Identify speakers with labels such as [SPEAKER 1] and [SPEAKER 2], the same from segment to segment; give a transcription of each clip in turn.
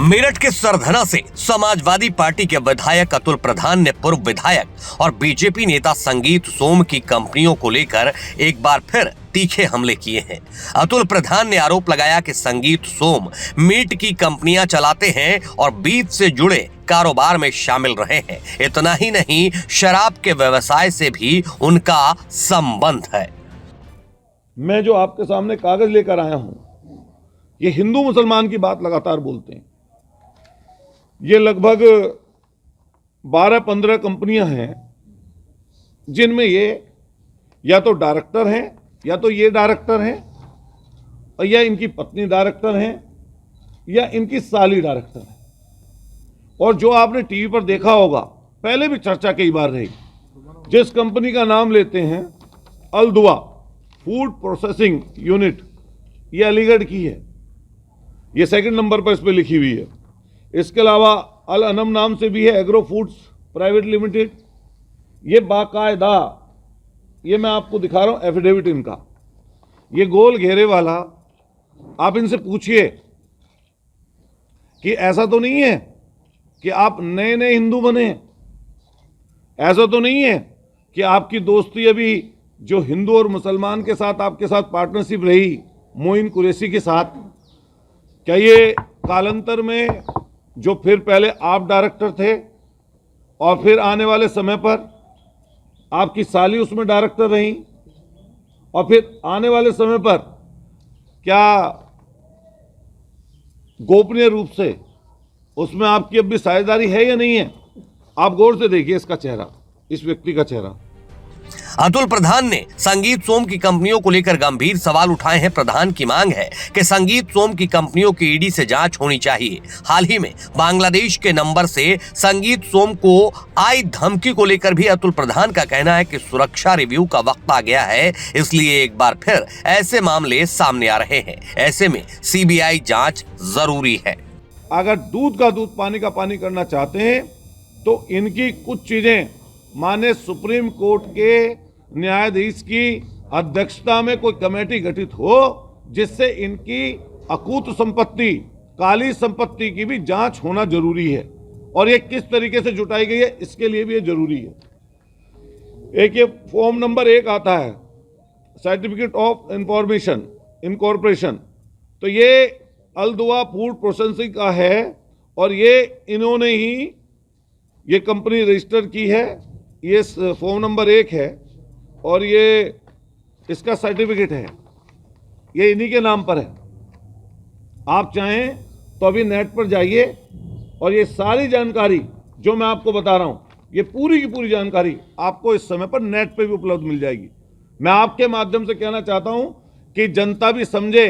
[SPEAKER 1] मेरठ के सरधना से समाजवादी पार्टी के विधायक अतुल प्रधान ने पूर्व विधायक और बीजेपी नेता संगीत सोम की कंपनियों को लेकर एक बार फिर तीखे हमले किए हैं। अतुल प्रधान ने आरोप लगाया कि संगीत सोम मीट की कंपनियां चलाते हैं और बीज से जुड़े कारोबार में शामिल रहे हैं। इतना ही नहीं, शराब के व्यवसाय से भी उनका संबंध है।
[SPEAKER 2] मैं जो आपके सामने कागज लेकर आया हूं, ये हिंदू मुसलमान की बात लगातार बोलते हैं। ये लगभग 12-15 कंपनियां हैं जिनमें ये या तो डायरेक्टर हैं, या तो ये डायरेक्टर हैं, और या इनकी पत्नी डायरेक्टर हैं, या इनकी साली डायरेक्टर है। और जो आपने टीवी पर देखा होगा, पहले भी चर्चा कई बार रही, जिस कंपनी का नाम लेते हैं अल दुआ फूड प्रोसेसिंग यूनिट, ये अलीगढ़ की है, ये सेकंड नंबर पर इस पर लिखी हुई है। इसके अलावा अल अनम नाम से भी है एग्रो फूड्स प्राइवेट लिमिटेड। ये बाकायदा, ये मैं आपको दिखा रहा हूं एफिडेविट इनका, ये गोल घेरे वाला। आप इनसे पूछिए कि ऐसा तो नहीं है कि आप नए नए हिंदू बने, ऐसा तो नहीं है कि आपकी दोस्ती अभी जो हिंदू और मुसलमान के साथ आपके साथ पार्टनरशिप रही मोइन कुरैशी के साथ, क्या ये कालांतर में जो फिर पहले आप डायरेक्टर थे और फिर आने वाले समय पर आपकी साली उसमें डायरेक्टर रही, और फिर आने वाले समय पर क्या गोपनीय रूप से उसमें आपकी अब भी साझेदारी है या नहीं है? आप गौर से देखिए इसका चेहरा, इस व्यक्ति का चेहरा।
[SPEAKER 1] अतुल प्रधान ने संगीत सोम की कंपनियों को लेकर गंभीर सवाल उठाए हैं। प्रधान की मांग है कि संगीत सोम की कंपनियों की ईडी से जांच होनी चाहिए। हाल ही में बांग्लादेश के नंबर से संगीत सोम को आई धमकी को लेकर भी अतुल प्रधान का कहना है कि सुरक्षा रिव्यू का वक्त आ गया है, इसलिए एक बार फिर ऐसे मामले सामने आ रहे हैं। ऐसे में सीबीआई जांच जरूरी है।
[SPEAKER 2] अगर दूध का दूध पानी का पानी करना चाहते हैं तो इनकी कुछ चीजें माननीय सुप्रीम कोर्ट के न्यायाधीश की अध्यक्षता में कोई कमेटी गठित हो, जिससे इनकी अकूत संपत्ति, काली संपत्ति की भी जांच होना जरूरी है, और ये किस तरीके से जुटाई गई है इसके लिए भी ये जरूरी है। एक ये फॉर्म नंबर 1 आता है, सर्टिफिकेट ऑफ इंफॉर्मेशन इनकॉर्पोरेशन, तो ये अल दुआ फूड प्रोसेसिंग का है, और ये इन्होंने ही ये कंपनी रजिस्टर की है। ये फॉर्म नंबर 1 है और ये इसका सर्टिफिकेट है, ये इन्हीं के नाम पर है। आप चाहें तो अभी नेट पर जाइए और ये सारी जानकारी जो मैं आपको बता रहा हूं, ये पूरी की पूरी जानकारी आपको इस समय पर नेट पे भी उपलब्ध मिल जाएगी। मैं आपके माध्यम से कहना चाहता हूं कि जनता भी समझे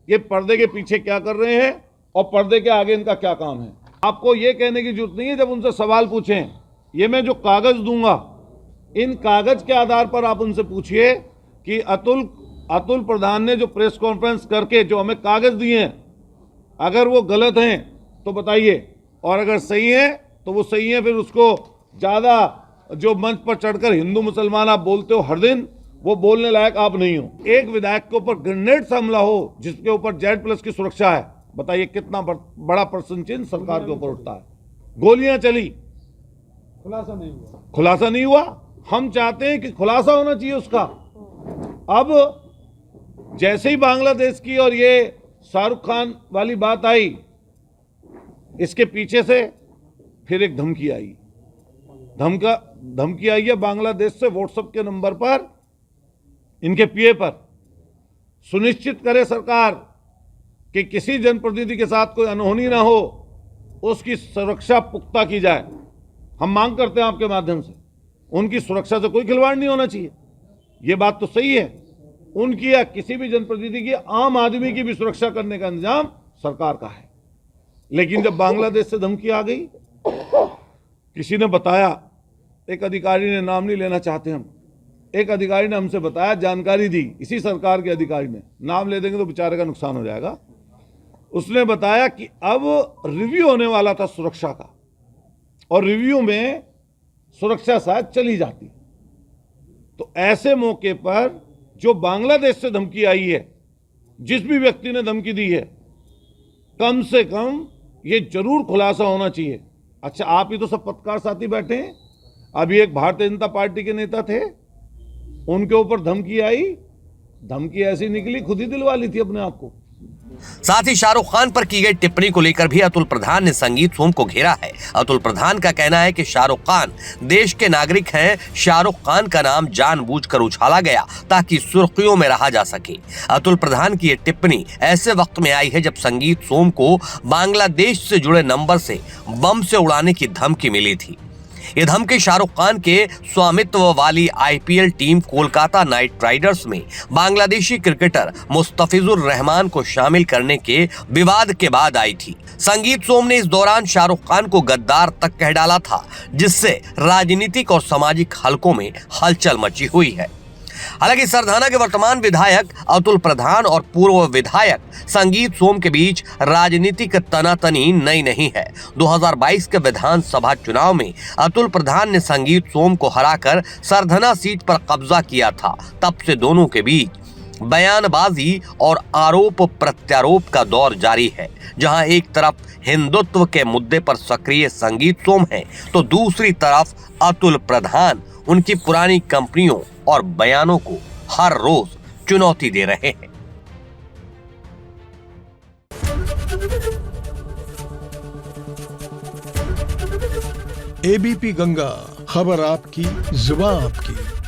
[SPEAKER 2] ये पर्दे के पीछे क्या कर रहे हैं और पर्दे के आगे इनका क्या काम है। आपको ये कहने की जरूरत नहीं है, जब उनसे सवाल पूछें, ये मैं जो कागज दूंगा, इन कागज के आधार पर आप उनसे पूछिए कि अतुल प्रधान ने जो प्रेस कॉन्फ्रेंस करके जो हमें कागज दिए हैं, अगर वो गलत हैं तो बताइए, और अगर सही है तो वो सही है। फिर उसको ज़्यादा जो मंच पर चढ़कर हिंदू मुसलमान आप बोलते हो हर दिन, वो बोलने लायक आप नहीं हो। एक विधायक के ऊपर ग्रेनेड से हमला हो जिसके ऊपर Z+ की सुरक्षा है, बताइए कितना बड़ा प्रश्न चिन्ह सरकार के ऊपर उठता है। गोलियां चली, खुलासा नहीं हुआ। हम चाहते हैं कि खुलासा होना चाहिए उसका। अब जैसे ही बांग्लादेश की और ये शाहरुख खान वाली बात आई, इसके पीछे से फिर एक धमकी आई, धमकी आई है बांग्लादेश से व्हाट्सएप के नंबर पर, इनके पीए पर। सुनिश्चित करे सरकार कि किसी जनप्रतिनिधि के साथ कोई अनहोनी ना हो, उसकी सुरक्षा पुख्ता की जाए। हम मांग करते हैं आपके माध्यम से, उनकी सुरक्षा से कोई खिलवाड़ नहीं होना चाहिए। ये बात तो सही है, उनकी या किसी भी जनप्रतिनिधि की, आम आदमी की भी सुरक्षा करने का इंतजाम सरकार का है। लेकिन जब बांग्लादेश से धमकी आ गई, किसी ने बताया, एक अधिकारी ने, नाम नहीं लेना चाहते हम, एक अधिकारी ने हमसे बताया, जानकारी दी, इसी सरकार के अधिकारी ने, नाम ले देंगे तो बेचारे का नुकसान हो जाएगा। उसने बताया कि अब रिव्यू होने वाला था सुरक्षा का, और रिव्यू में सुरक्षा शायद चली जाती। तो ऐसे मौके पर जो बांग्लादेश से धमकी आई है, जिस भी व्यक्ति ने धमकी दी है, कम से कम ये जरूर खुलासा होना चाहिए। अच्छा, आप ही तो सब पत्रकार साथी बैठे हैं, अभी एक भारतीय जनता पार्टी के नेता थे, उनके ऊपर धमकी आई, धमकी ऐसी निकली, खुद ही दिलवा ली थी अपने आप को।
[SPEAKER 1] साथ ही शाहरुख खान पर की गई टिप्पणी को लेकर भी अतुल प्रधान ने संगीत सोम को घेरा है। अतुल प्रधान का कहना है कि शाहरुख खान देश के नागरिक हैं, शाहरुख खान का नाम जानबूझकर उछाला गया ताकि सुर्खियों में रहा जा सके। अतुल प्रधान की ये टिप्पणी ऐसे वक्त में आई है जब संगीत सोम को बांग्लादेश से जुड़े नंबर से बम से उड़ाने की धमकी मिली थी। ये धमकी शाहरुख खान के स्वामित्व वाली IPL team Kolkata night Riders में बांग्लादेशी क्रिकेटर मुस्तफिजुर रहमान को शामिल करने के विवाद के बाद आई थी। संगीत सोम ने इस दौरान शाहरुख खान को गद्दार तक कह डाला था, जिससे राजनीतिक और सामाजिक हलकों में हलचल मची हुई है। हालांकि सरधाना के वर्तमान विधायक अतुल प्रधान और पूर्व विधायक संगीत सोम के बीच राजनीतिक तनातनी नई नहीं है। 2022 के विधानसभा चुनाव में अतुल प्रधान ने संगीत सोम को हराकर सरधना सीट पर कब्जा किया था। तब से दोनों के बीच बयानबाजी और आरोप प्रत्यारोप का दौर जारी है, जहां एक तरफ हिंदुत्व के मुद्दे पर सक्रिय संगीत सोम है, तो दूसरी तरफ अतुल प्रधान उनकी पुरानी कंपनियों और बयानों को हर रोज चुनौती दे रहे हैं।
[SPEAKER 3] एबीपी गंगा, खबर आपकी, जुबान आपकी।